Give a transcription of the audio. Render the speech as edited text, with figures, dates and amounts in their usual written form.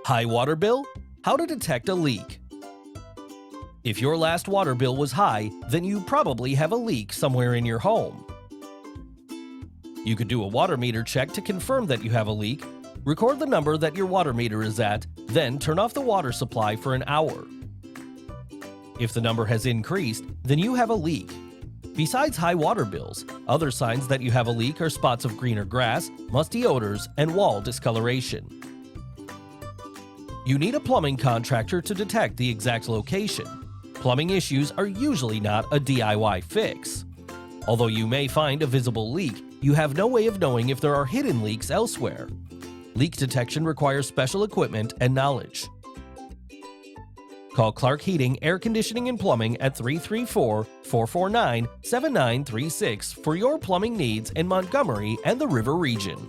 High water bill? How to detect a leak. If your last water bill was high, then you probably have a leak somewhere in your home. You could do a water meter check to confirm that you have a leak. Record the number that your water meter is at, then turn off the water supply for an hour. If the number has increased, then you have a leak. Besides high water bills, other signs that you have a leak are spots of greener grass, musty odors, and wall discoloration. You need a plumbing contractor to detect the exact location. Plumbing issues are usually not a DIY fix. Although you may find a visible leak, you have no way of knowing if there are hidden leaks elsewhere. Leak detection requires special equipment and knowledge. Call Clark Heating, Air Conditioning and Plumbing at 334-449-7936 for your plumbing needs in Montgomery and the River region.